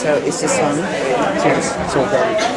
So is this on? Yes, it's all gone.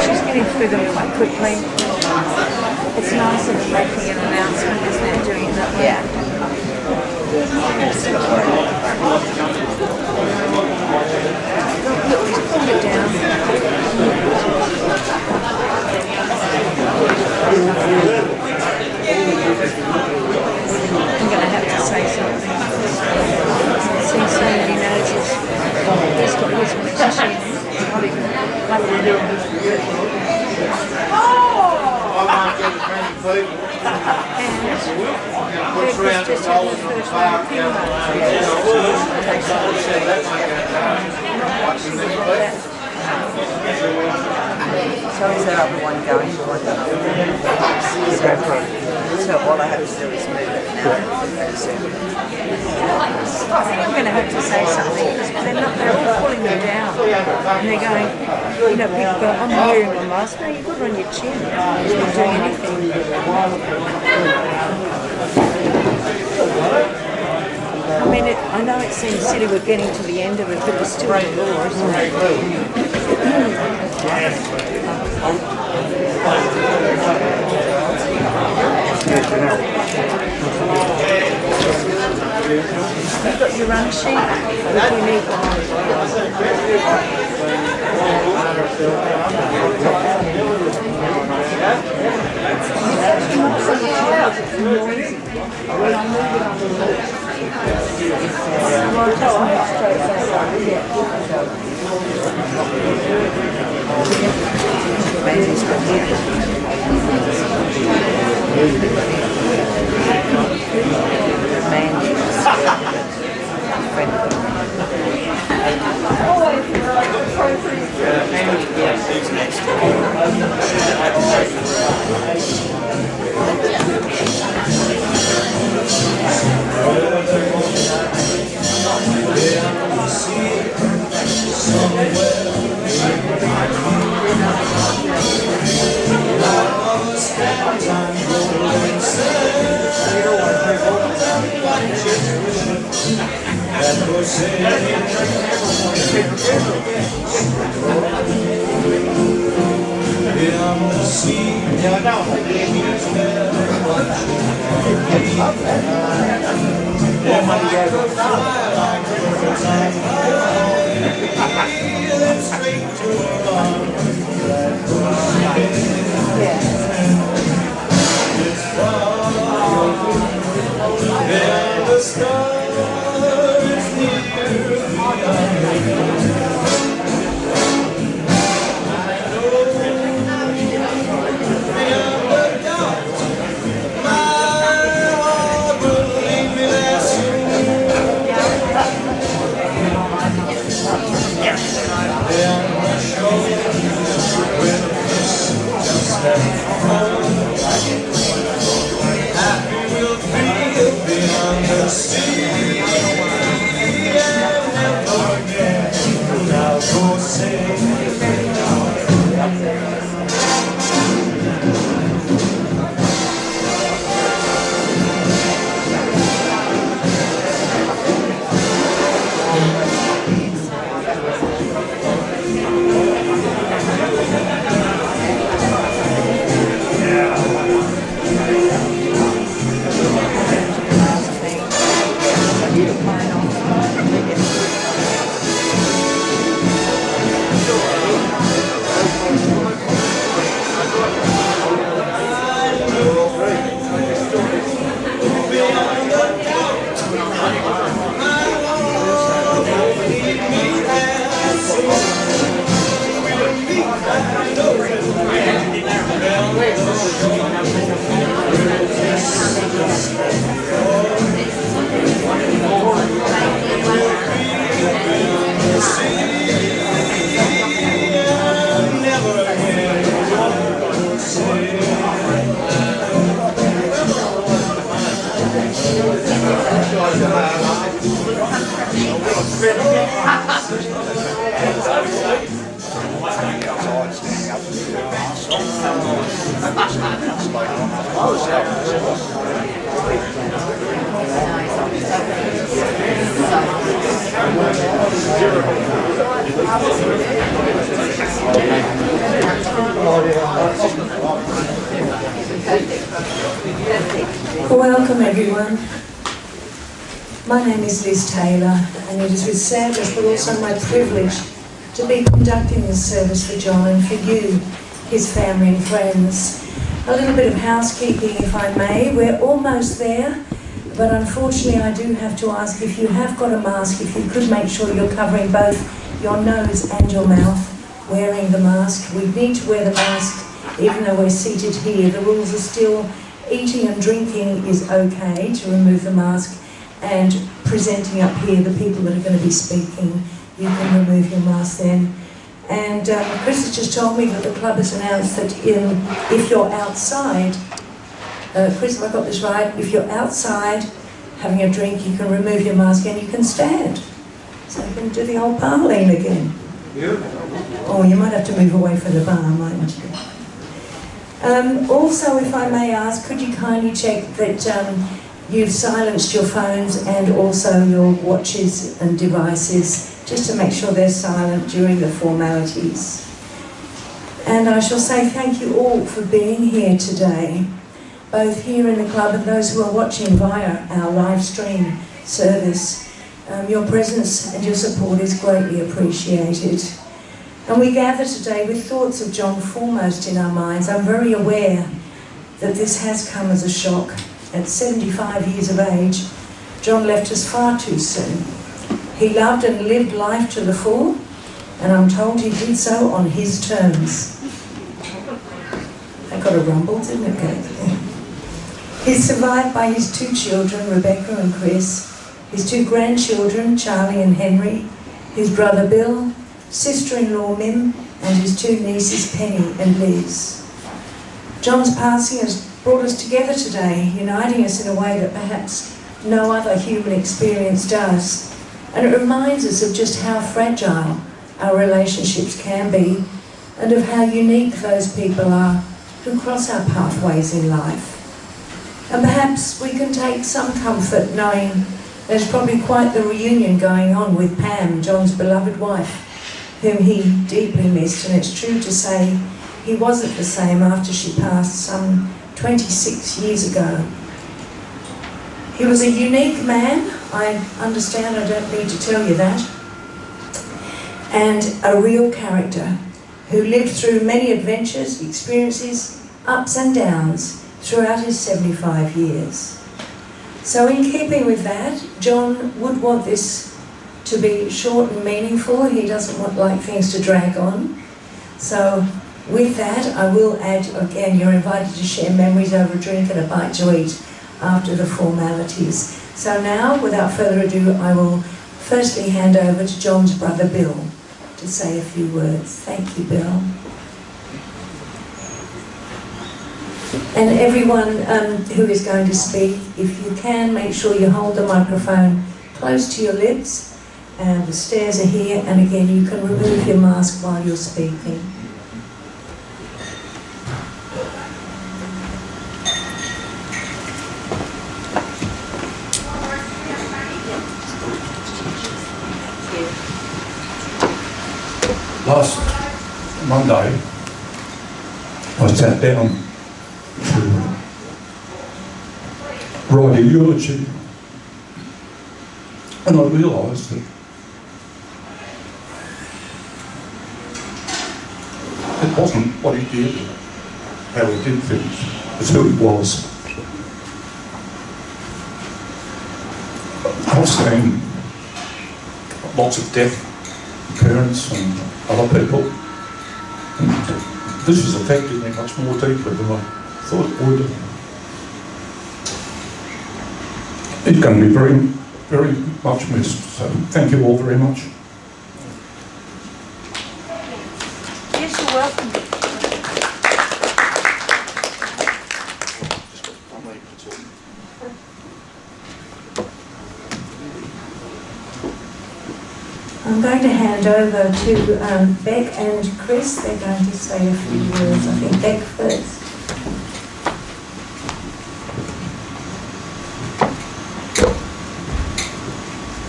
She's getting through them quite quickly. It's nice of them making an announcement, isn't it, doing it that way? Yeah. Look, just pull it down. I'm going to have to say something. I've seen so many noses. Just got this one. So is there other one going? So all I have to do is move it now. I think I'm going to have to say something because they're all pulling me down. And they're going, you know, people go, I'm wearing my mask. No, you've got it on your chin. It's not doing anything. I mean, I know it seems silly we're getting to the end of it, but there's still the law, isn't You've got your run sheet, if you need Happy will be beyond the sea. Welcome everyone. My name is Liz Taylor, and it is with sadness but also my privilege to be conducting this service for John and for you, his family and friends. A little bit of housekeeping, if I may. We're almost there, but unfortunately I do have to ask, if you have got a mask, if you could make sure you're covering both your nose and your mouth, wearing the mask. We need to wear the mask even though we're seated here. The rules are still eating and drinking is okay, to remove the mask, and presenting up here, the people that are going to be speaking, you can remove your mask then. And Chris has just told me that the club has announced that if you're outside, Chris, have I got this right? If you're outside having a drink, you can remove your mask and you can stand. So you can do the old Parleen again. Yeah. Oh, you might have to move away from the bar, mightn't you? Also, if I may ask, could you kindly check that you've silenced your phones and also your watches and devices, just to make sure they're silent during the formalities. And I shall say thank you all for being here today, both here in the club and those who are watching via our live stream service. Your presence and your support is greatly appreciated. And we gather today with thoughts of John foremost in our minds. I'm very aware that this has come as a shock. At 75 years of age, John left us far too soon. He loved and lived life to the full, and I'm told he did so on his terms. That got a rumble, didn't it, Kate? He's survived by his two children, Rebecca and Chris, his two grandchildren, Charlie and Henry, his brother Bill, sister-in-law Mim, and his two nieces Penny and Liz. John's passing has brought us together today, uniting us in a way that perhaps no other human experience does. And it reminds us of just how fragile our relationships can be, and of how unique those people are who cross our pathways in life. And perhaps we can take some comfort knowing there's probably quite the reunion going on with Pam, John's beloved wife, whom he deeply missed, and it's true to say he wasn't the same after she passed some 26 years ago. He was a unique man, I understand, I don't need to tell you that, and a real character who lived through many adventures, experiences, ups and downs throughout his 75 years. So in keeping with that, John would want this to be short and meaningful. He doesn't like things to drag on. So with that, I will add, again, you're invited to share memories over a drink and a bite to eat after the formalities. So now, without further ado, I will firstly hand over to John's brother Bill to say a few words. Thank you, Bill. And everyone who is going to speak, if you can, make sure you hold the microphone close to your lips. The stairs are here, and again, you can remove your mask while you're speaking. Last Monday, I sat down to write a eulogy, and I realised that it wasn't what he did, how he did things, it's who he was. I've seen lots of death, parents and other people, and this has affected me much more deeply than I thought it would. It's going to be very, very much missed, so thank you all very much. Yes, you're welcome. I'm going to hand over to Beck and Chris. They're going to say a few words. I think Beck first.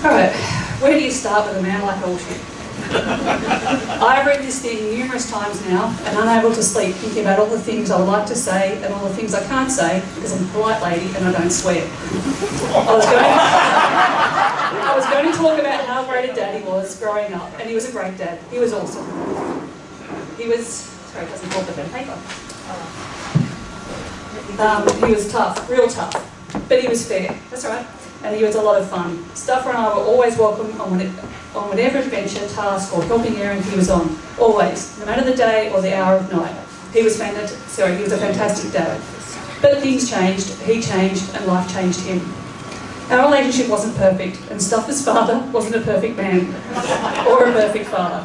Alright, where do you start with a man like Alldritt? I've read this thing numerous times now and unable to sleep thinking about all the things I would like to say and all the things I can't say because I'm a polite lady and I don't swear. I was going to talk about how great a dad he was growing up, and he was a great dad. He was awesome. He was, sorry, it doesn't hold the pen paper. He was tough, real tough, but he was fair. That's right. And he was a lot of fun. Stuffer and I were always welcome on whatever adventure, task or helping errand he was on. Always, no matter the day or the hour of night. He was a fantastic dad. But things changed, he changed, and life changed him. Our relationship wasn't perfect, and Stuffer's father wasn't a perfect man, or a perfect father.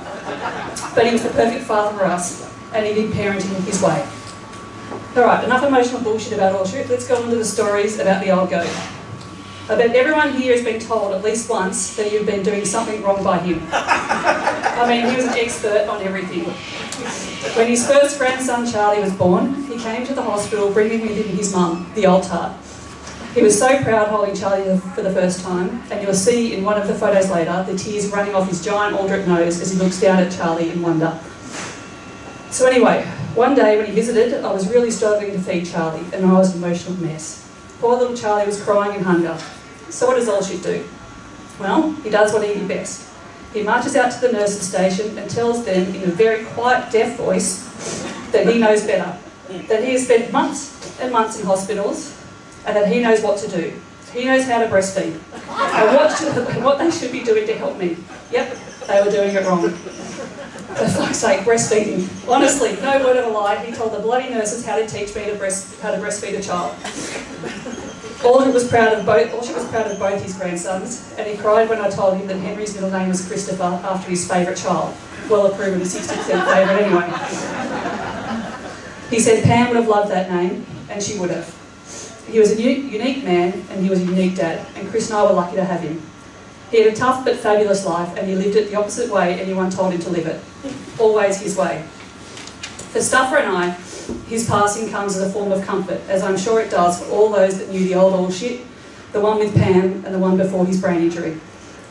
But he was the perfect father for us, and he did parenting his way. Alright, enough emotional bullshit about Alldritt. Let's go on to the stories about the old goat. I bet everyone here has been told at least once that you've been doing something wrong by him. I mean, he was an expert on everything. When his first grandson, Charlie, was born, he came to the hospital bringing with him his mum, the old tart. He was so proud holding Charlie for the first time, and you'll see in one of the photos later the tears running off his giant Alldritt nose as he looks down at Charlie in wonder. So anyway, one day when he visited, I was really struggling to feed Charlie, and I was an emotional mess. Poor little Charlie was crying in hunger. So what does Alldritt do? Well, he does what he did best. He marches out to the nurses' station and tells them in a very quiet, deaf voice that he knows better, that he has spent months and months in hospitals, and that he knows what to do. He knows how to breastfeed, and what they should be doing to help me. Yep, they were doing it wrong. For fuck's sake, breastfeeding. Honestly, no word of a lie, he told the bloody nurses how to teach me how to breastfeed a child. Alldritt was proud of both his grandsons, and he cried when I told him that Henry's middle name was Christopher after his favourite child. Well, a proven 60% favourite anyway. He said Pam would have loved that name, and she would have. He was a unique man, and he was a unique dad, and Chris and I were lucky to have him. He had a tough but fabulous life, and he lived it the opposite way anyone told him to live it. Always his way. For Stuffer and I, his passing comes as a form of comfort, as I'm sure it does for all those that knew the old Alldritt, the one with Pam and the one before his brain injury.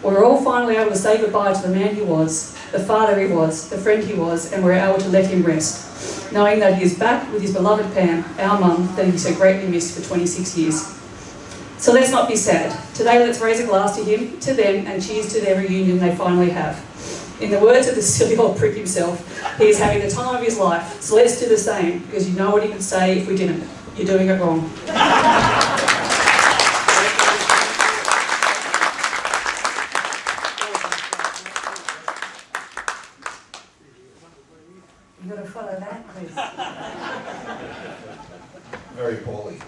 We're all finally able to say goodbye to the man he was, the father he was, the friend he was, and we're able to let him rest, knowing that he is back with his beloved Pam, our mum, that he so greatly missed for 26 years. So let's not be sad. Today let's raise a glass to him, to them, and cheers to their reunion they finally have. In the words of the silly old prick himself, he is having the time of his life, so let's do the same, because you know what he would say if we didn't. You're doing it wrong. You've got to follow that, Chris. Very poorly.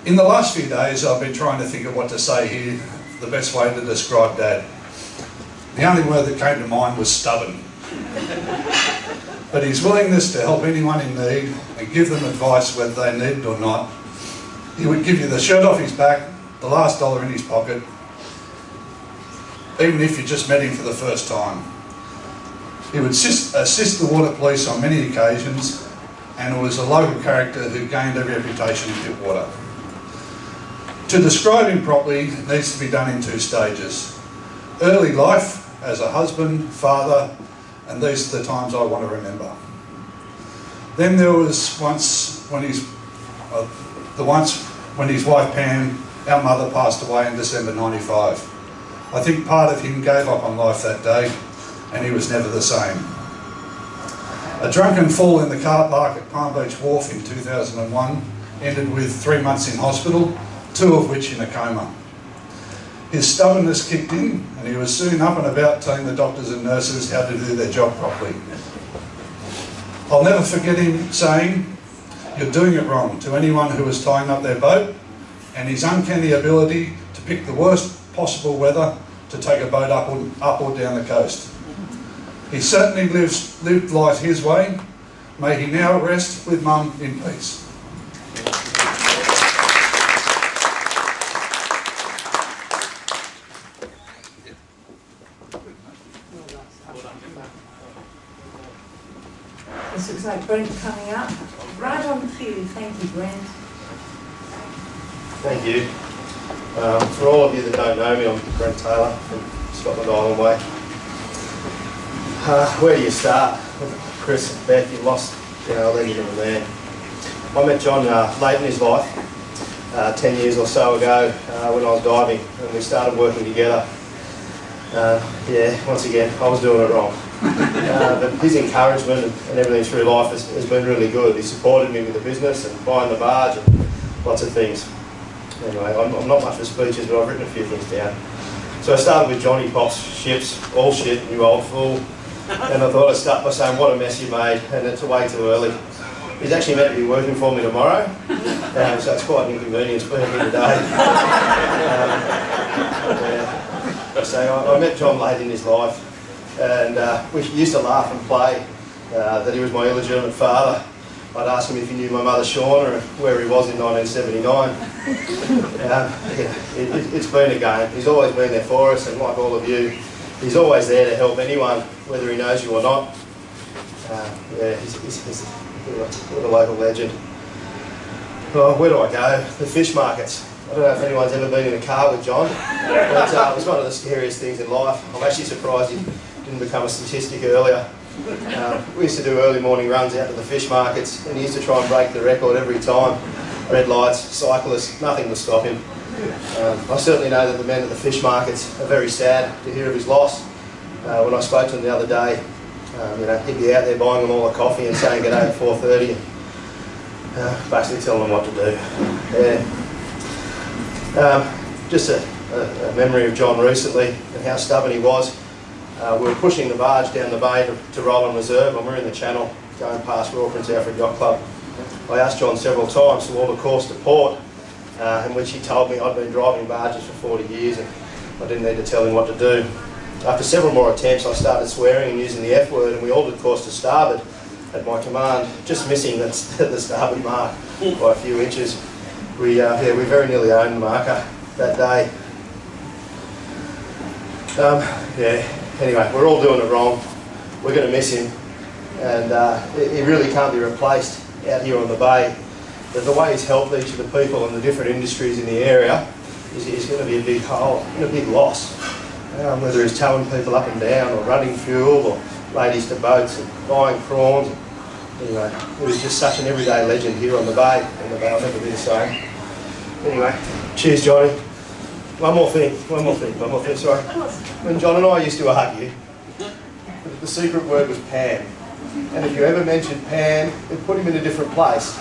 In the last few days, I've been trying to think of what to say here, the best way to describe Dad. The only word that came to mind was stubborn. But his willingness to help anyone in need and give them advice whether they need it or not. He would give you the shirt off his back, the last dollar in his pocket, even if you just met him for the first time. He would assist the water police on many occasions, and was a local character who gained a reputation in pit water. To describe him properly, it needs to be done in two stages. Early life, as a husband, father, and these are the times I want to remember. Then there was once when his wife Pam, our mother, passed away in December '95. I think part of him gave up on life that day, and he was never the same. A drunken fall in the car park at Palm Beach Wharf in 2001 ended with 3 months in hospital, 2 of which in a coma. His stubbornness kicked in, and he was soon up and about telling the doctors and nurses how to do their job properly. I'll never forget him saying, "You're doing it wrong," to anyone who was tying up their boat, and his uncanny ability to pick the worst possible weather to take a boat up or down the coast. He certainly lived life his way. May he now rest with Mum in peace. like Brent coming up. Right on cue. Thank you, Brent. Thank you. For all of you that don't know me, I'm Brent Taylor from Scotland Island Way. Where do you start? Chris and Beth, you've lost a legend of a man. I met John late in his life, 10 years or so ago when I was diving, and we started working together. Once again, I was doing it wrong. But his encouragement and everything through life has been really good. He supported me with the business and buying the barge and lots of things. Anyway, I'm not much for speeches, but I've written a few things down. So I started with Johnny Pop's ships, all shit, you old fool. And I thought I'd start by saying what a mess you made, and it's way too early. He's actually meant to be working for me tomorrow, so it's quite an inconvenience being here today. So I met John late in his life, and we used to laugh and play that he was my illegitimate father. I'd ask him if he knew my mother Shauna or where he was in 1979. It's been a game. He's always been there for us, and like all of you, he's always there to help anyone, whether he knows you or not. He's a local legend. Well, where do I go? The fish markets. I don't know if anyone's ever been in a car with John, but it was one of the scariest things in life. I'm actually surprised he didn't become a statistic earlier. We used to do early morning runs out to the fish markets, and he used to try and break the record every time. Red lights, cyclists, nothing to stop him. I certainly know that the men at the fish markets are very sad to hear of his loss. When I spoke to him the other day, he'd be out there buying them all a coffee and saying g'day at 4:30, basically telling them what to do. Just a memory of John recently and how stubborn he was. We were pushing the barge down the bay to Roland Reserve, and we're in the channel going past Royal Prince Alfred Yacht Club. I asked John several times to order the course to port, in which he told me I'd been driving barges for 40 years and I didn't need to tell him what to do. After several more attempts, I started swearing and using the F word, and we ordered course to starboard at my command, just missing the starboard mark by a few inches. We very nearly owned the marker that day. Anyway, we're all doing it wrong. We're going to miss him, and he really can't be replaced out here on the bay. But the way he's helped each of the people in the different industries in the area is going to be a big hole and a big loss. Whether he's towing people up and down, or running fuel, or ladies to boats and buying prawns. Anyway, he was just such an everyday legend here on the bay, and the bay will never be the same. Anyway, cheers, Johnny. One more thing, sorry. When John and I used to argue, the secret word was Pan. And if you ever mentioned Pan, it put him in a different place.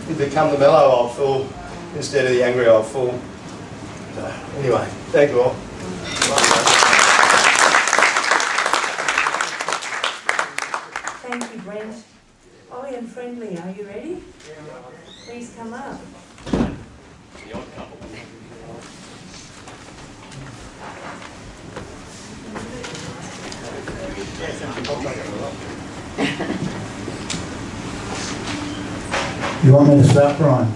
He'd become the mellow old fool instead of the angry old fool. So, anyway, thank you all. Thank you, Brent. Ollie and Friendly, are you ready? Please come up. You want me to start, Brian?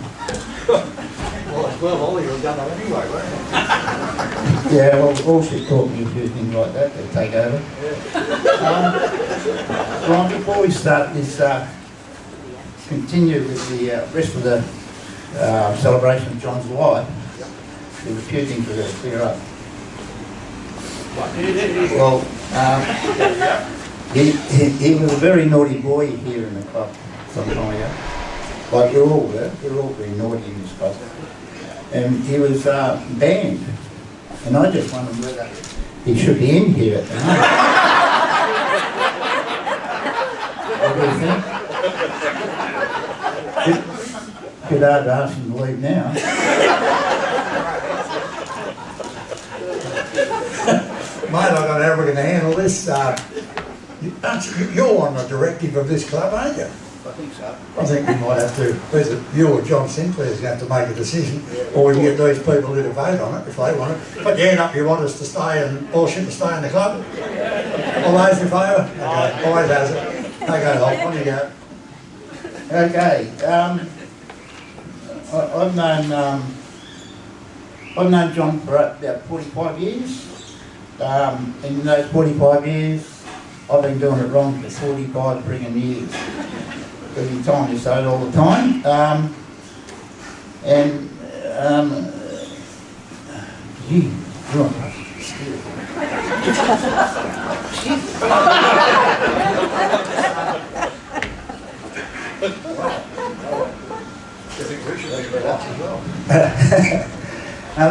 Well, Ollie would have done that anyway, won't Yeah, well, all she taught me a few things like that to take over. Brian, before we start this, continue with the rest of the celebration of John's life, there's a few things we've got to clear up. Well, he was a very naughty boy here in the club some time ago. Like you all were, we're all very naughty in this club. And he was banned. And I just wondered whether he should be in here at the moment. What do you think? Bit hard to ask him to leave now. Mate, I don't know how we're going to handle this. You're on the directive of this club, aren't you? I think so. I think we might have to, either you or John Sinclair's going to have to make a decision, or we can get these people here to vote on it if they want it. Put your hand up, you want us to stay and bullshit to stay in the club? All those in favour? Okay, always has it. Okay, Holt, on you go. Okay, I've known John for about 45 years. In those 45 years, I've been doing it wrong for 45 friggin' years. because he told me so all the time. Gee, right.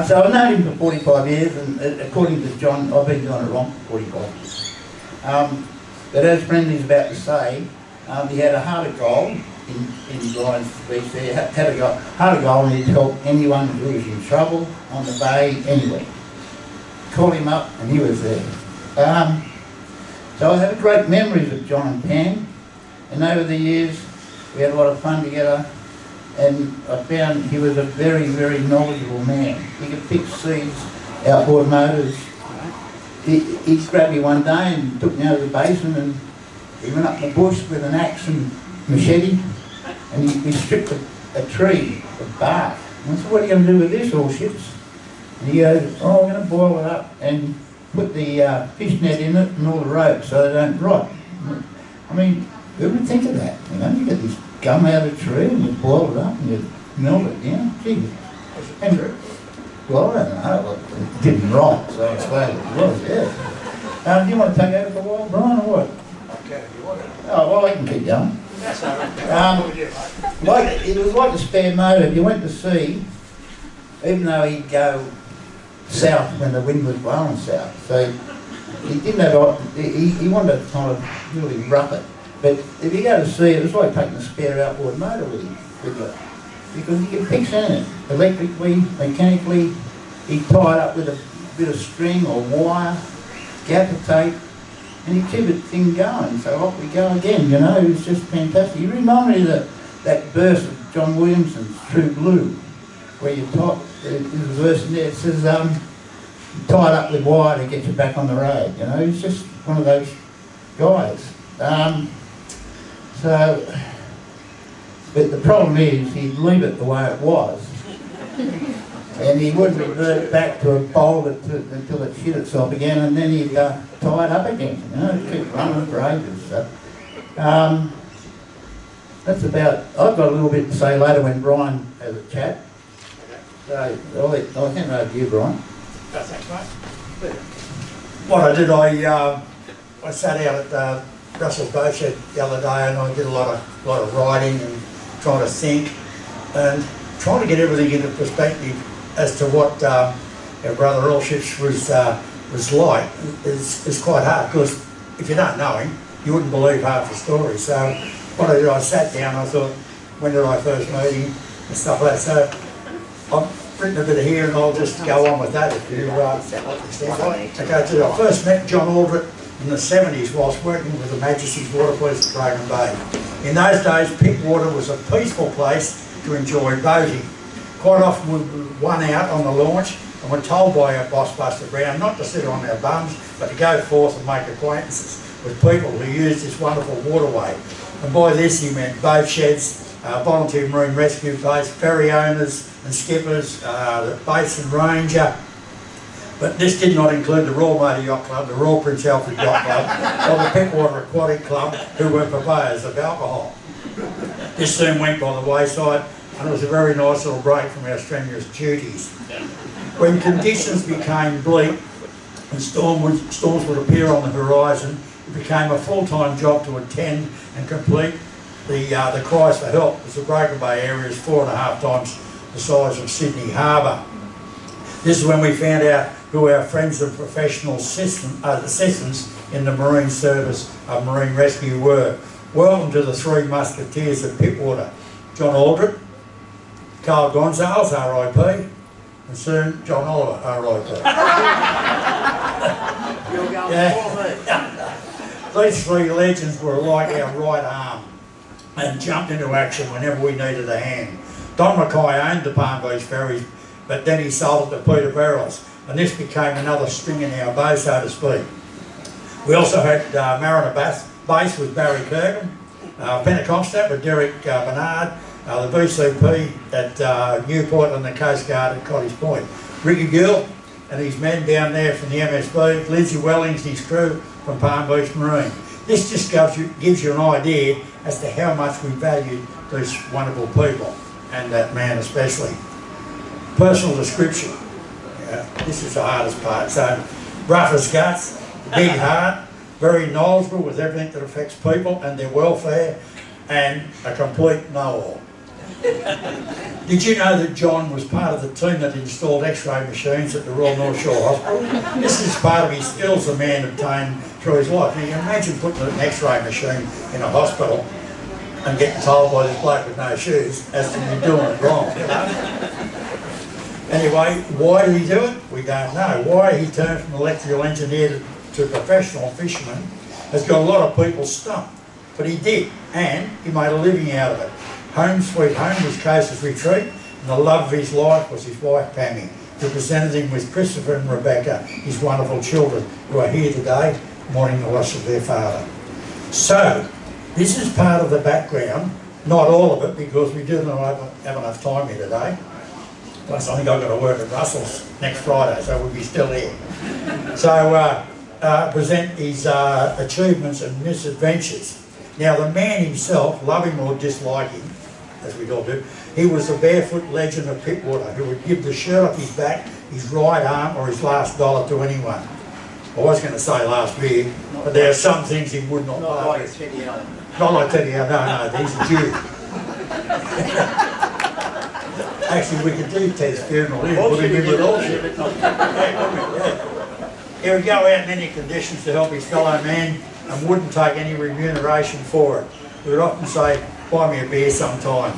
So I've known him for 45 years, and according to John, I've been doing it wrong for 45 years. But as Brendan's about to say, he had a heart of gold in Brian's speech there. Had a heart of gold, and he'd help anyone who was in trouble on the bay, anywhere. Called him up, and he was there. So I have great memories of John and Pam, and over the years we had a lot of fun together. And I found he was a very, very knowledgeable man. He could fix seeds, outboard motors. He grabbed me one day and took me out of the basin, and he went up the bush with an axe and machete, and he stripped a tree of bark. And I said, what are you going to do with this, all ships? And he goes, oh, I'm going to boil it up and put the fish net in it and all the ropes so they don't rot. I mean, who would think of that? You know, you get this gum out of a tree and you boil it up and you melt it down. Gee. And, well, I don't know. It didn't rot, so I suppose it was, yeah. Do you want to take over for a while, Brian, or what? Okay, if you want it. Oh, well, I can keep going. That's all right. It was like a spare motor. If you went to sea, even though he'd go south when the wind was blowing south, so he didn't have, he wanted to kind of really rough it. But if you go to sea, it was like taking a spare outboard motor with him, because he could fix anything, electrically, mechanically. He tied up with a bit of string or wire, gaffer tape, and he kept the thing going. So off we go again, you know. It was just fantastic. You remind me of that verse of John Williamson's True Blue, where you type, there's a verse in there that says, tied up with wire to get you back on the road. You know, he's just one of those guys. But the problem is he'd leave it the way it was, and he wouldn't revert back to a bowl until it shit itself again, and then he'd tie it up again. You know, he'd keep running for ages. So, that's about. I've got a little bit to say later when Brian has a chat. So I'll hand over to you, Brian. Thanks, mate. What I did, I sat out at Russell's boat shed the other day, and I did a lot of writing and trying to think and trying to get everything into perspective as to what our brother Alldritt was like. Is quite hard, because if you don't know him, you wouldn't believe half the story. So what I did, I sat down, I thought, when did I first meet him and stuff like that. So I've written a bit of here, and I'll just go on with that if you okay. So I first met John Alldritt in the 70s whilst working with the Majesty's Water Police at Dragon Bay. In those days, Pittwater was a peaceful place to enjoy boating. Quite often we would one out on the launch, and were told by our boss Buster Brown not to sit on our bums, but to go forth and make acquaintances with people who used this wonderful waterway. And by this he meant boat sheds, volunteer marine rescue boats, ferry owners and skippers, the basin ranger. But this did not include the Royal Motor Yacht Club, the Royal Prince Alfred Yacht Club, or the Pittwater Aquatic Club, who were purveyors of alcohol. This soon went by the wayside, and it was a very nice little break from our strenuous duties. When conditions became bleak and storms would appear on the horizon, it became a full-time job to attend and complete the cries for help, as the Broken Bay area is 4.5 times the size of Sydney Harbour. This is when we found out who our friends and professional assistants in the Marine Service of Marine Rescue were. Welcome to the three musketeers of Pittwater: John Alldritt, Carl Gonzales, R.I.P., and soon John Oliver, R.I.P. These three legends were like our right arm and jumped into action whenever we needed a hand. Don Mackay owned the Palm Beach ferries, but then he sold it to Peter Barrels, and this became another string in our bow, so to speak. We also had Mariner Base with Barry Kurgan, Pentecostat with Derek Bernard, the BCP at Newport, and the Coast Guard at Cottage Point. Ricky Gill and his men down there from the MSB, Lindsay Wellings and his crew from Palm Beach Marine. This just gives you an idea as to how much we valued these wonderful people, and that man especially. Personal description. This is the hardest part. So, rough as guts, big heart, very knowledgeable with everything that affects people and their welfare, and a complete know-all. Did you know that John was part of the team that installed X-ray machines at the Royal North Shore Hospital? This is part of his skills the man obtained through his life. Now you can imagine putting an X-ray machine in a hospital and getting told by this bloke with no shoes as to you doing it wrong, you know? Anyway, why did he do it? We don't know. Why he turned from electrical engineer to professional fisherman has got a lot of people stumped. But he did, and he made a living out of it. Home sweet home was Coasters Retreat, and the love of his life was his wife Pammy, who presented him with Christopher and Rebecca, his wonderful children, who are here today mourning the loss of their father. So, this is part of the background, not all of it, because we do not have enough time here today. Plus, I think I've got to work at Russell's next Friday, so we'll be still here. So, present his achievements and misadventures. Now, the man himself, love him or dislike him, as we all do, he was the barefoot legend of Pittwater, who would give the shirt off his back, his right arm, or his last dollar to anyone. I was going to say last beer, but there are some things he would not part with. Not like Teddy Allen, no, he's a Jew. Actually, we could do Ted's funeral here, put him in with all shit. He would go out in any conditions to help his fellow man and wouldn't take any remuneration for it. He would often say, buy me a beer sometime.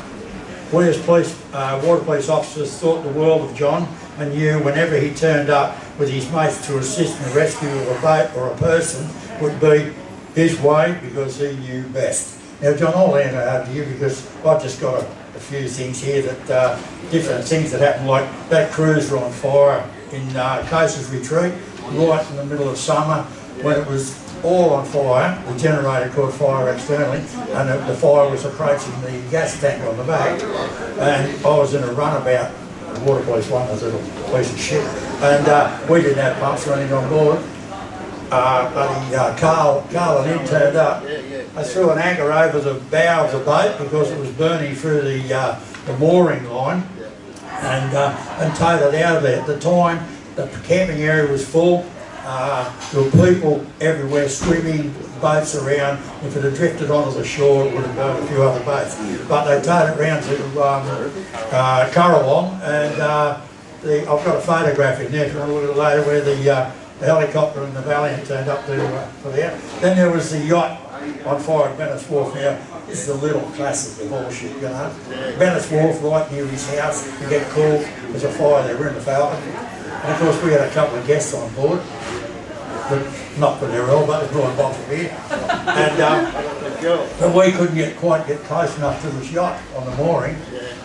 We as water police officers thought the world of John and knew whenever he turned up with his mates to assist in the rescue of a boat or a person would be his way because he knew best. Now John, I'll hand it over to you because I've just got a few things here that, different things that happened, like that cruiser on fire in Coasters Retreat, right in the middle of summer when it was all on fire. The generator caught fire externally and the fire was approaching the gas tank on the back, and I was in a runabout. The water police one was a little piece of shit, and we didn't have pumps or anything on board. Carl and him turned up. I threw an anchor over the bow of the boat because it was burning through the mooring line, and towed it out of there. At the time, the camping area was full. There were people everywhere swimming, boats around. If it had drifted onto the shore, it would have burned a few other boats. But they towed it round to Currawong, and I've got a photograph in there if you want to look at it later where the helicopter and the Valiant turned up to there. Then there was the yacht on fire at Bennett's Wharf. Now, this is a little classic of bullshit, you know. Bennett's Wharf, right near his house, you get called, there's a fire there, we're in the Falcon. And of course we had a couple of guests on board, but not for their oil, but they brought a box of beer. And but we couldn't quite get close enough to this yacht on the mooring.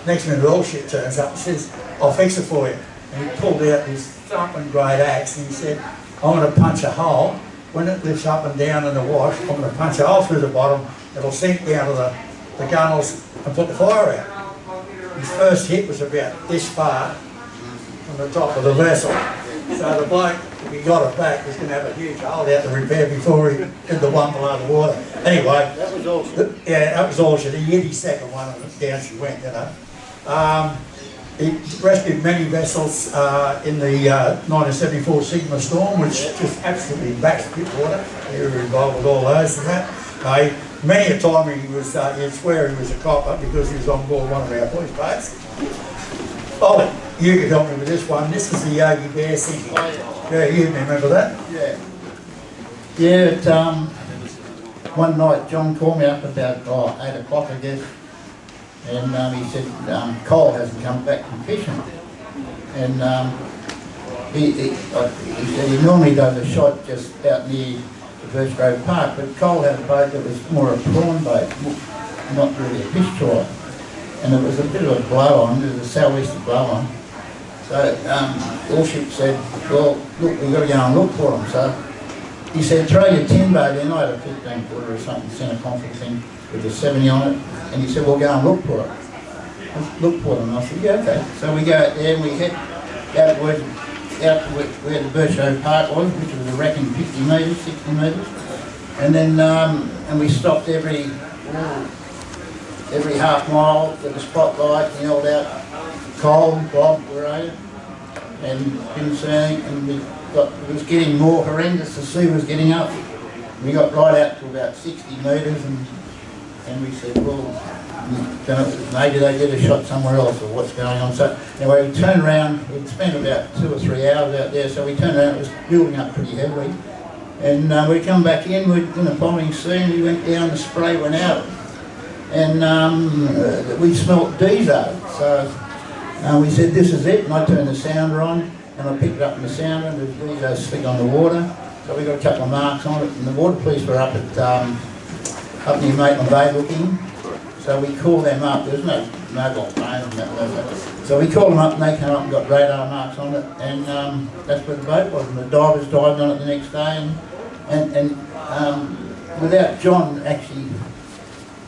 Next minute all shit turns up and says, I'll fix it for you. And he pulled out this thumping great axe and he said, I'm going to punch a hole. When it lifts up and down in the wash, I'm going to punch a hole through the bottom, it'll sink down to the gunnels and put the fire out. His first hit was about this far from the top of the vessel. So the bloke, if he got it back, was going to have a huge hole out to repair before he did the one below the water. Anyway, that was all shit. Yeah, that was all shit. He hit his second one and down she went, you know. He rescued many vessels in the 1974 Sigma storm, which just absolutely bashed Pittwater. You were involved with all those and that. Many a time he'd swear he was a copper because he was on board one of our police boats. Ollie, you could help me with this one. This is the Yogi Bear singing. Yeah, you remember that? Yeah. Yeah, one night John called me up about 8 o'clock, I guess. And he said, Cole hasn't come back from fishing. And he said he normally does a shot just out near the Birch Grove Park, but Cole had a boat that was more a prawn boat, not really a fish trawler. And it was a bit of a blow on, it was a southeaster blow on. So Allship said, well, look, we've got to go and look for them. So he said, throw your tin boat in. I had a 15 footer or something, centre conflict thing with a 70 on it. And he said, well, go and look for it. Let's look for them. And I said, yeah, okay. So we go out there and we head out to where the Birch Grove Park was, which was, I reckon, 50 metres, 60 metres. And then and we stopped every every half mile with a spotlight and yelled out, "Cole, Bob, where are you?" And didn't see anything, and it was getting more horrendous. The sea was getting up. We got right out to about 60 metres, and we said, well, maybe they did a shot somewhere else, or what's going on. So anyway, we turned around. We'd spent about 2 or 3 hours out there, so we turned around. It was building up pretty heavily. And we come back in, we're in the bombing scene, we went down, the spray went out, and we smelt diesel. So we said, this is it, and I turned the sounder on, and I picked it up in the sounder, and there's diesel slick on the water. So we got a couple of marks on it, and the water police were up at up near Maitland Bay looking. So we called them up. There's no mobile phone and that. So we called them up, and they came up and got radar marks on it, and that's where the boat was. And the divers dived on it the next day, and without John actually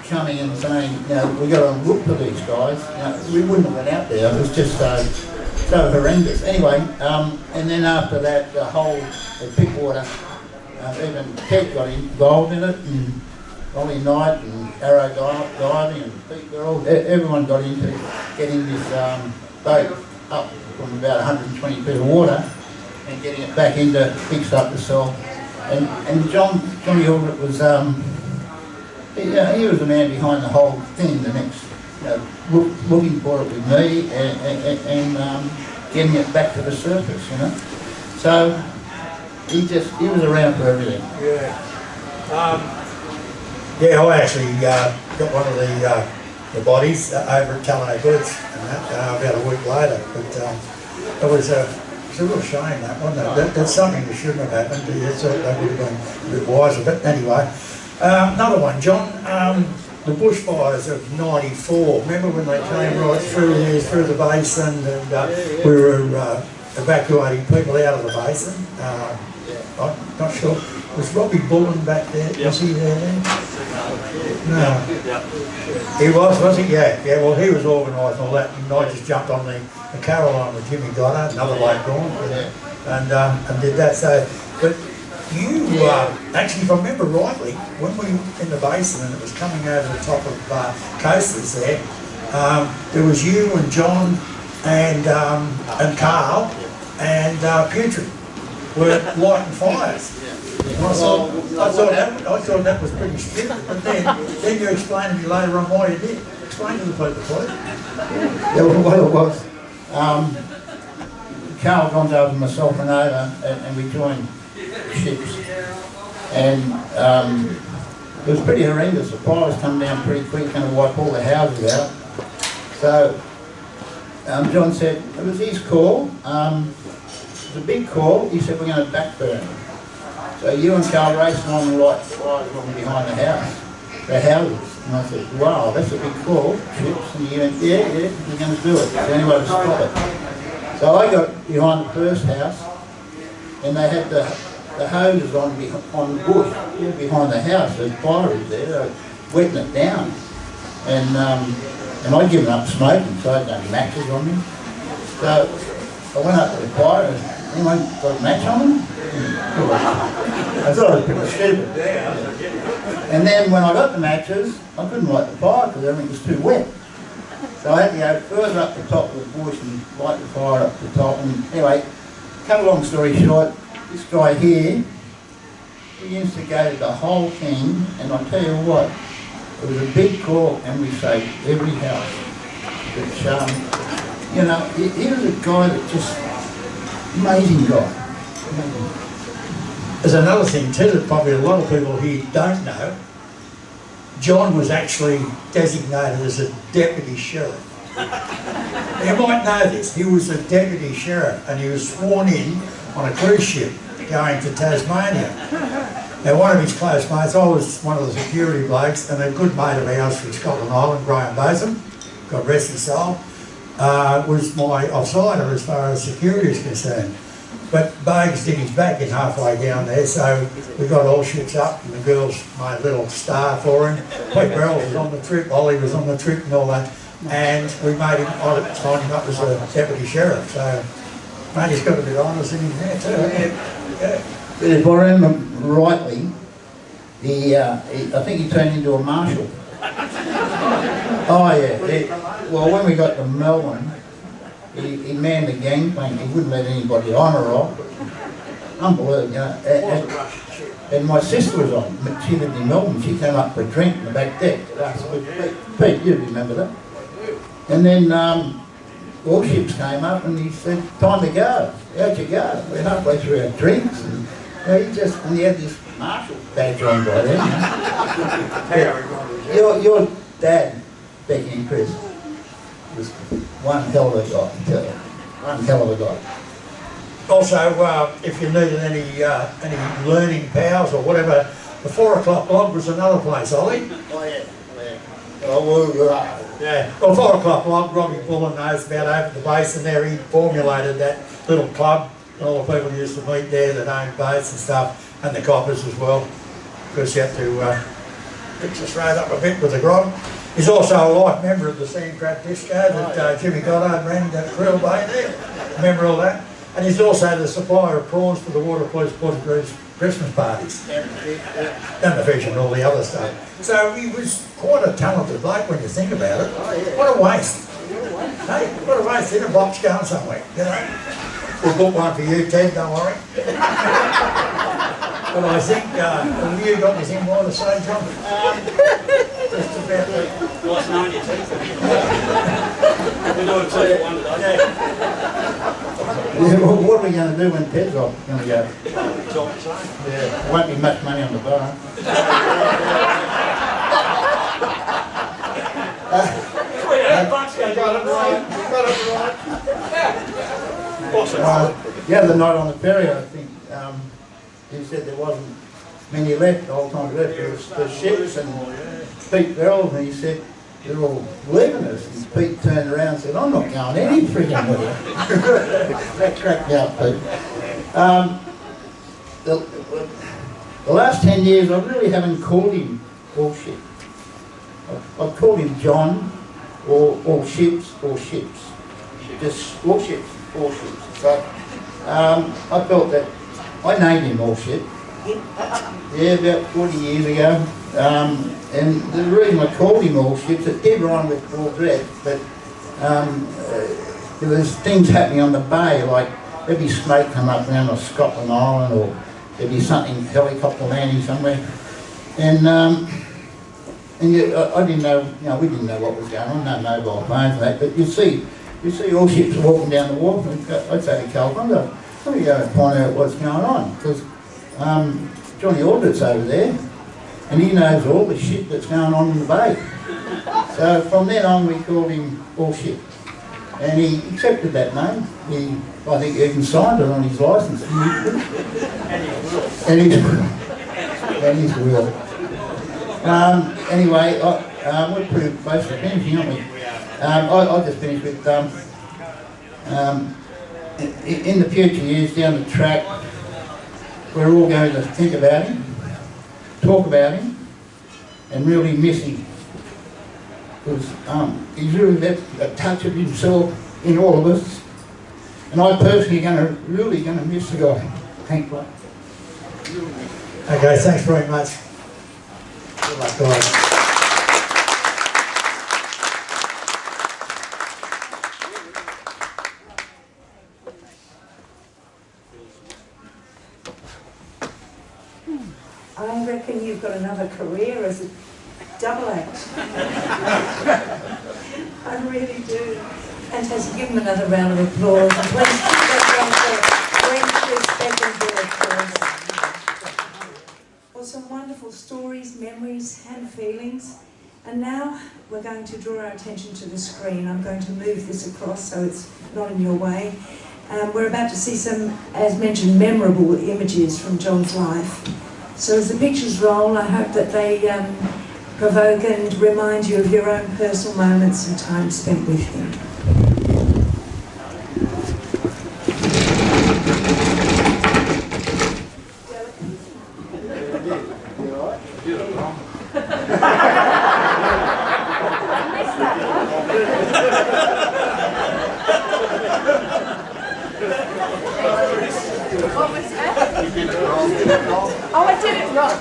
coming and saying, you know, we got to look for these guys, you know, we wouldn't have went out there. It was just so horrendous. Anyway, and then after that, the whole Pickwater, even Ted got involved in it, and Ollie Knight and Arrow Diving and Pete Girl, everyone got into getting this boat up from about 120 feet of water and getting it back into fixed up the cell. And Johnny Alldritt was he was the man behind the whole thing. The next, looking for it with me and getting it back to the surface, you know. So he was around for everything. Yeah. Yeah, I actually got one of the bodies over at Tallow Goods and that, about a week later. But it was a real shame, that, wasn't it? That's something that shouldn't have happened. They would have been a bit wiser. But anyway, another one, John. The bushfires of '94. Remember when they came right through here, through the basin, and we were evacuating people out of the basin. I'm not sure. Was Robbie Bullen back there? Yep. Was he there then? No. He was he? Yeah. Well, he was organising all that, and I just jumped on the Caroline with Jimmy Goddard, another late gone, and did that. So, but you actually, if I remember rightly, when we were in the basin and it was coming over the top of coasters there was you and John and Carl and Putrid were lighting fires. I thought that was pretty stupid, but then you explained to me later on why you did. Explain to the people, please. Yeah, well, what it was, Carl Gonzo and myself went over and we joined ships, and it was pretty horrendous. The fire was coming down pretty quick, going to wipe all the houses out. So John said, it was his call, it was a big call. He said, we're going to backburn. So you and Carl racing on the light fires from behind the houses. And I said, wow, that's a big call, ships. And he went, yeah, we're going to do it. Is there any way to stop it? So I got behind the first house, and they had the hoses on the bush, behind the house. There's fire is there, they were wetting it down. And I'd given up smoking, so I had no matches on me. So I went up to the fire, and anyone got a match on them? I thought I was pretty stupid. And then when I got the matches, I couldn't light the fire because everything was too wet. So I had to go further up the top of the bush and light the fire up the top. And anyway, cut a long story short, this guy here, he instigated the whole thing, and I tell you what, it was a big call, and we saved every house. Which, he was a guy that just, amazing guy. There's another thing too that probably a lot of people here don't know. John was actually designated as a deputy sheriff. You might know this. He was a deputy sheriff, and he was sworn in on a cruise ship going to Tasmania. Now, one of his close mates, I was one of the security blokes, and a good mate of ours from Scotland Island, Graham Botham, God rest his soul, was my offsider as far as security is concerned. But Bogues did his back in halfway down there, so we got all ships up, and the girls made a little star for him. Pete Burrell was on the trip, Ollie was on the trip and all that, and we made him, I signed him up as a deputy sheriff, so mate, he's got a bit of honours in him there too, hasn't he? Yeah. But if I remember rightly, I think he turned into a marshal. Oh yeah. Well, when we got to Melbourne, he manned the gangplank. He wouldn't let anybody on or off. Unbelievable, you know. And my sister was on. She lived in Melbourne. She came up for a drink in the back deck. Pete, you remember that? And then warships came up and he said, "Time to go. How'd you go?" We're halfway through our drinks and he had this marshal badge on by then. You know? Your dad, Becky and Chris, was one hell of a guy, I tell you. One hell of a guy. Also, if you needed any learning powers or whatever, the 4 o'clock log was another place, Ollie. Oh yeah, yeah. Oh, well, yeah. Well, 4 o'clock log, Robbie Bullen knows about over the basin there. He formulated that little club, and all the people used to meet there that owned boats and stuff, and the coppers as well, because you had to fix the straight up a bit with the grog. He's also a life member of the Sandcrab Disco that Jimmy Goddard ran that Creel Bay there. Remember all that? And he's also the supplier of prawns for the Water Police Portuguese Christmas parties. And the fish and all the other stuff. So he was quite a talented bloke when you think about it. What a waste. Hey, what a waste. In a box going somewhere, you know. We'll book one for you, Ted, don't worry. But I think, have you got anything more to say, John? Just about that. Nice knowing you too. We're doing 2 for 1 today. Yeah, well, what are we going to do when Ted's off? Going to go? Yeah, there won't be much money on the bar. The other night on the ferry, I think, he said there wasn't many left, the whole time left. There was the ships and Pete Verrill, and he said, "They're all leaving us." And Pete turned around and said, "I'm not going any friggin' with you." That cracked me up, Pete. The last 10 years, I really haven't called him bullshit. I've called him John, or ships, or ships. Just warships, warships. So I felt that I named him Allship. Yeah, about 40 years ago. And the reason I called him Allships, it did rhyme with Alldritt, but there was things happening on the bay, like there'd be smoke come up around on Scotland Island, or there'd be something, helicopter landing somewhere. And I didn't know, you know, we didn't know what was going on, no mobile phones and that, but you see Allships walking down the wharf, and I'd say to Calvin, let me go and find out what's going on, because Johnny Alldritt's over there, and he knows all the shit that's going on in the bay. So from then on we called him Allship. And he accepted that name. I think he even signed it on his licence. And his will. Anyway, we're pretty close to finishing, aren't we? I'll just finish with, in the future years down the track, we're all going to think about him, talk about him, and really miss him. Because he's really left a touch of himself in all of us. And I personally really going to miss the guy. Thank you. Okay, thanks very much. Good luck, guys. I reckon you've got another career as a double act. I really do. Fantastic. Give him another round of applause. And please keep that going for Chris Beckingfield. Well, some wonderful stories, memories and feelings. And now we're going to draw our attention to the screen. I'm going to move this across so it's not in your way. We're about to see some, as mentioned, memorable images from John's life. So as the pictures roll, I hope that they provoke and remind you of your own personal moments and time spent with him. Oh, I did it wrong.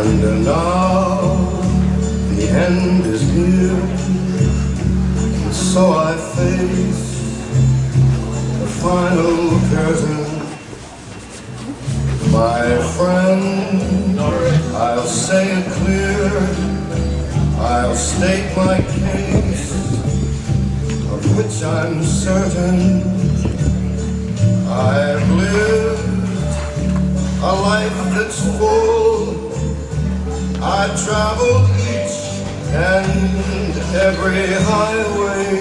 And now the end is near, and so I face the final curtain. My friend, I'll say it clear, I'll state my case, of which I'm certain. I've lived a life that's full. I traveled each and every highway,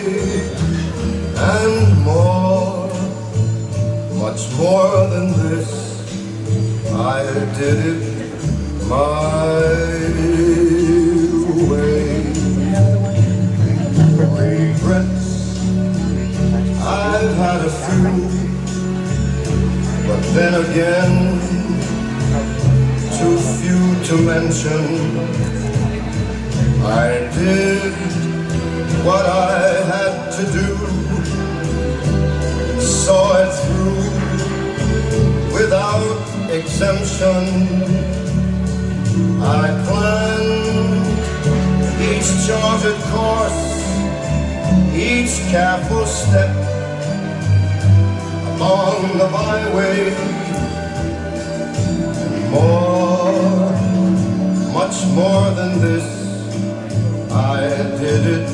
and more, much more than this. I did it my way. Regrets, I've had a few, but then again, too few to mention. I did what I had to do, saw it through without exemption. I planned each charted course, each careful step along the byway, and more, much more than this, I did it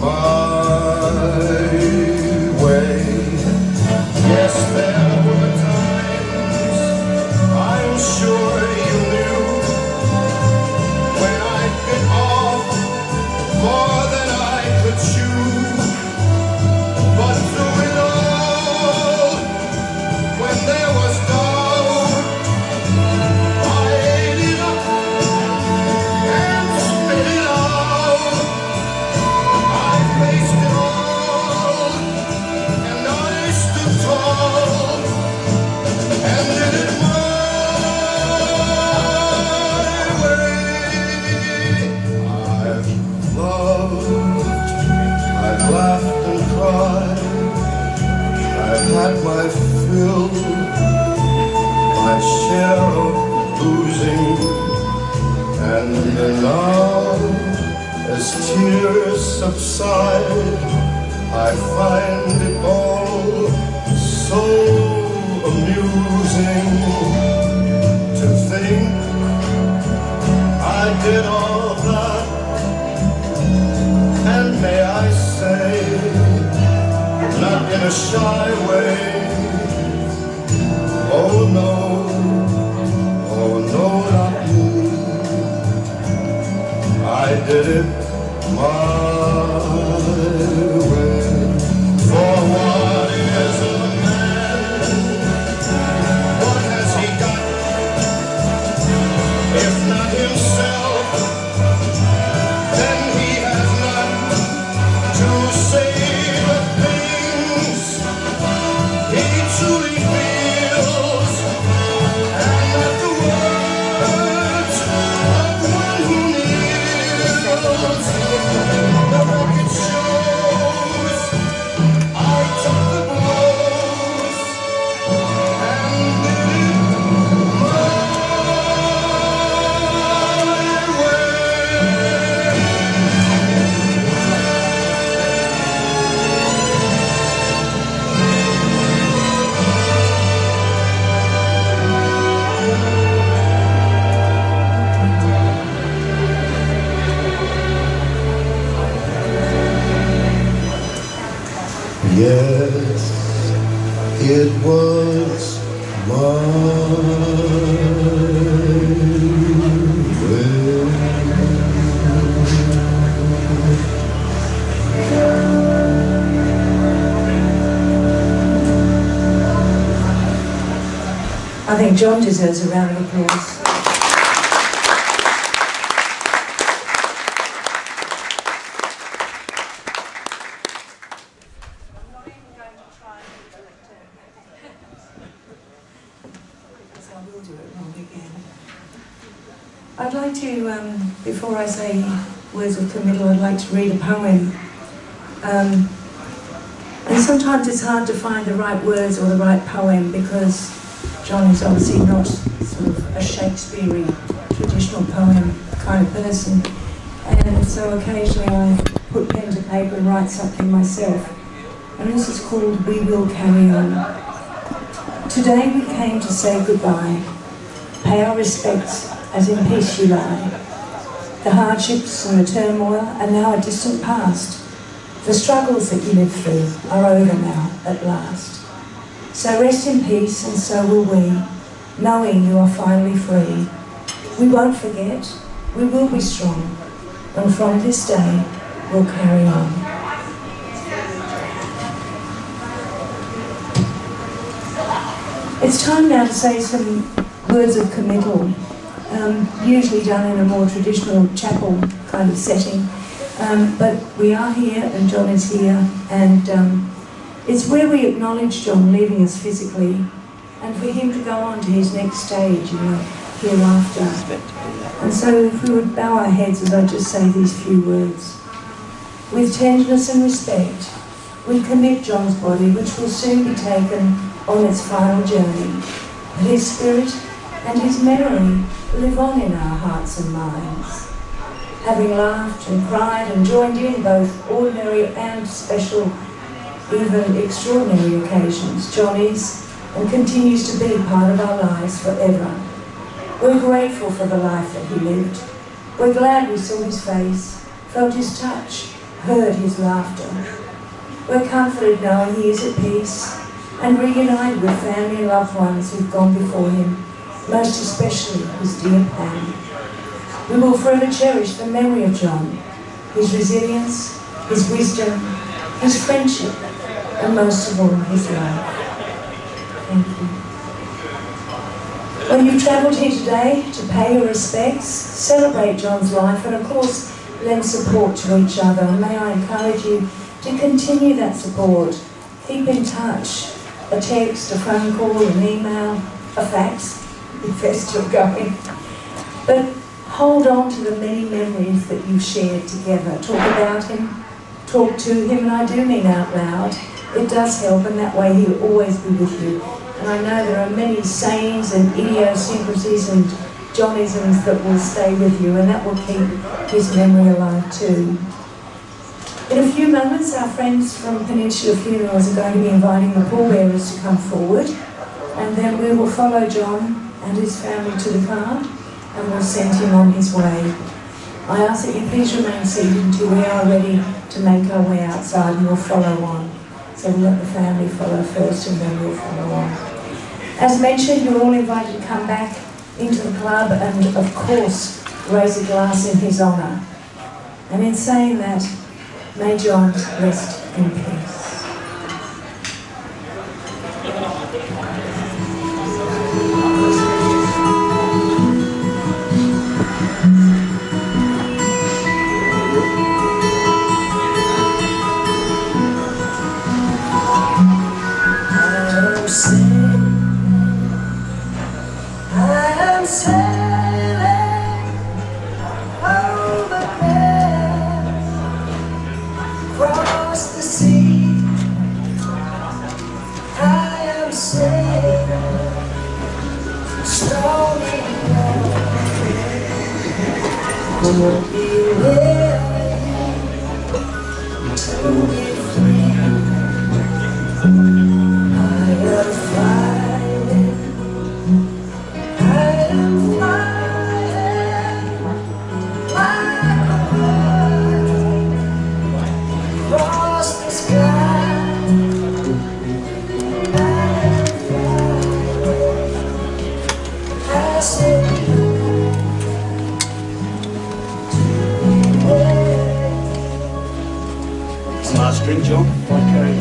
my way. Yes, there were times, I'm sure you knew, when I bit off more than I could chew. But through it all, when there was doubt, I ate it up and spit it out. I faced it all, and I stood tall, and did it my way. I've loved, I've laughed and cried, I've had my fill, my share of losing, and now, as tears subside, I find it all so amusing to think I did all that, and may I say, not in a shy way, oh no, not me. I did it my way. For what is a man? What has he got? If not himself, then he has not to say the things he truly feels, and not the words of one who kneels. The record shows I took the blows and did it my yes, it was my way. I think John deserves a round of applause. I will do it wrong again. I'd like to, before I say words of committal, I'd like to read a poem. And sometimes it's hard to find the right words or the right poem because John is obviously not sort of a Shakespearean traditional poem kind of person. And so occasionally I put pen to paper and write something myself. And this is called We Will Carry On. Today we came to say goodbye, pay our respects as in peace you lie. The hardships and the turmoil are now a distant past. The struggles that you lived through are over now, at last. So rest in peace, and so will we, knowing you are finally free. We won't forget, we will be strong, and from this day, we'll carry on. It's time now to say some words of committal, usually done in a more traditional chapel kind of setting. But we are here, and John is here, and it's where we acknowledge John leaving us physically, and for him to go on to his next stage, you know, hereafter. And so if we would bow our heads as I just say these few words. With tenderness and respect, we commit John's body, which will soon be taken on its final journey. But his spirit and his memory live on in our hearts and minds. Having laughed and cried and joined in both ordinary and special, even extraordinary occasions, John is and continues to be part of our lives forever. We're grateful for the life that he lived. We're glad we saw his face, felt his touch, heard his laughter. We're comforted knowing he is at peace and reunited with family and loved ones who've gone before him, most especially his dear Pam. We will forever cherish the memory of John, his resilience, his wisdom, his friendship, and most of all, his love. Thank you. Well, you've travelled here today to pay your respects, celebrate John's life, and of course, lend support to each other. And may I encourage you to continue that support. Keep in touch. A text, a phone call, an email, a fax, if they're still going. But hold on to the many memories that you've shared together. Talk about him, talk to him, and I do mean out loud. It does help, and that way he'll always be with you. And I know there are many sayings and idiosyncrasies and Johnisms that will stay with you, and that will keep his memory alive too. In a few moments, our friends from Peninsula Funerals are going to be inviting the pallbearers to come forward, and then we will follow John and his family to the car, and we'll send him on his way. I ask that you please remain seated until we are ready to make our way outside, and we'll follow on. So we'll let the family follow first, and then we'll follow on. As mentioned, you're all invited to come back into the club and, of course, raise a glass in his honour. And in saying that, may John rest in peace. Last drink, John. Okay.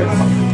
Oh,